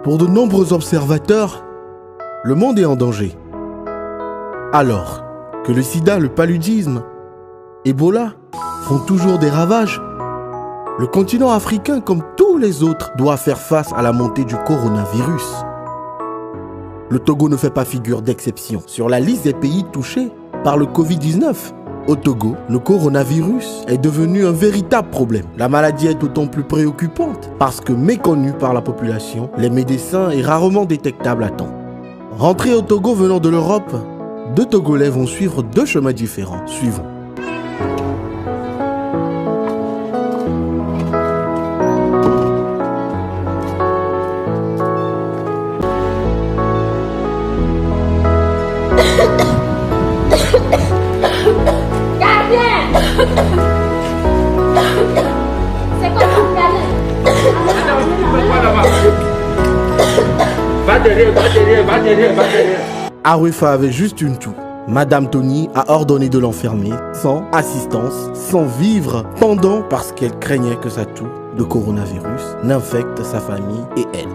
Pour de nombreux observateurs, le monde est en danger. Alors que le sida, le paludisme, Ebola font toujours des ravages, le continent africain, comme tous les autres, doit faire face à la montée du coronavirus. Le Togo ne fait pas figure d'exception sur la liste des pays touchés par le Covid-19. Au Togo, le coronavirus est devenu un véritable problème. La maladie est d'autant plus préoccupante parce que méconnue par la population, les médecins est rarement détectable à temps. Rentrés au Togo venant de l'Europe, 2 Togolais vont suivre 2 chemins différents. Suivons. C'est quoi ton câlin? Va derrière. Arefa avait juste une toux. Madame Tony a ordonné de l'enfermer, sans assistance, sans vivre, pendant parce qu'elle craignait que sa toux de coronavirus n'infecte sa famille et elle.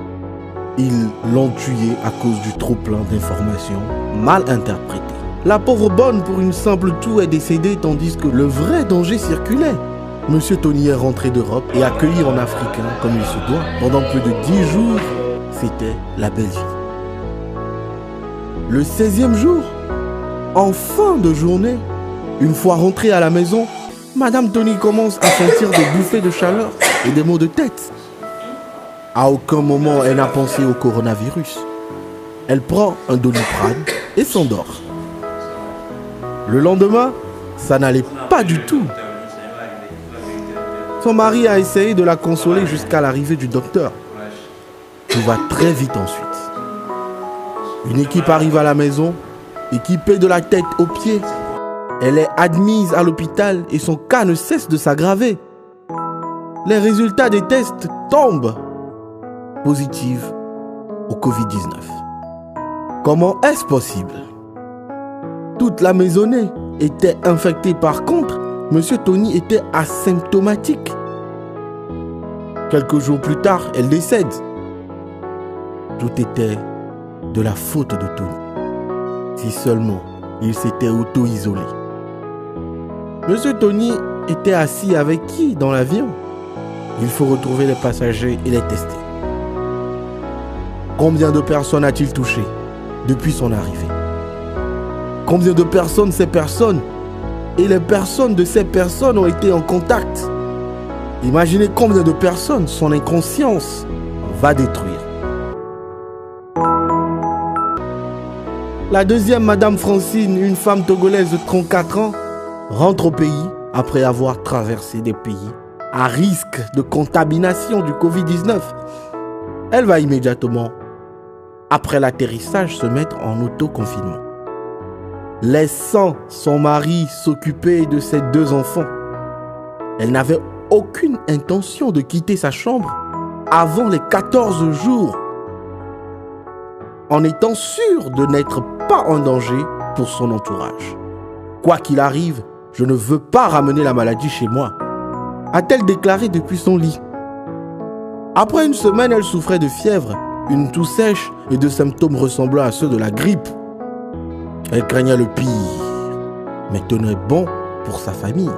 Ils l'ont tuée à cause du trop-plein d'informations mal interprétées. La pauvre bonne pour une simple toux est décédée tandis que le vrai danger circulait. Monsieur Tony est rentré d'Europe et accueilli en Africain comme il se doit. Pendant plus de 10 jours, c'était la belle vie. Le 16e jour, en fin de journée, une fois rentrée à la maison, Madame Tony commence à sentir des bouffées de chaleur et des maux de tête. À aucun moment elle n'a pensé au coronavirus. Elle prend un Doliprane et s'endort. Le lendemain, ça n'allait pas du tout. Son mari a essayé de la consoler jusqu'à l'arrivée du docteur. Tout va très vite ensuite. Une équipe arrive à la maison, équipée de la tête aux pieds. Elle est admise à l'hôpital et son cas ne cesse de s'aggraver. Les résultats des tests tombent positifs au Covid-19. Comment est-ce possible? Toute la maisonnée était infectée. Par contre, Monsieur Tony était asymptomatique. Quelques jours plus tard, elle décède. Tout était de la faute de Tony. Si seulement il s'était auto-isolé. Monsieur Tony était assis avec qui dans l'avion? Il faut retrouver les passagers et les tester. Combien de personnes a-t-il touché depuis son arrivée? Combien de personnes ces personnes et les personnes de ces personnes ont été en contact? Imaginez combien de personnes son inconscience va détruire. La deuxième, Madame Francine, une femme togolaise de 34 ans, rentre au pays après avoir traversé des pays à risque de contamination du Covid-19. Elle va immédiatement, après l'atterrissage, se mettre en autoconfinement, laissant son mari s'occuper de ses 2 enfants. Elle n'avait aucune intention de quitter sa chambre avant les 14 jours, en étant sûre de n'être pas en danger pour son entourage. Quoi qu'il arrive, je ne veux pas ramener la maladie chez moi, a-t-elle déclaré depuis son lit. Après une semaine, elle souffrait de fièvre, une toux sèche et de symptômes ressemblant à ceux de la grippe. Elle craignait le pire, mais tenait bon pour sa famille.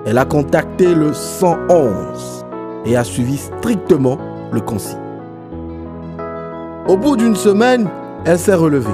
Elle a contacté le 111 et a suivi strictement le consigne. Au bout d'une semaine, elle s'est relevée.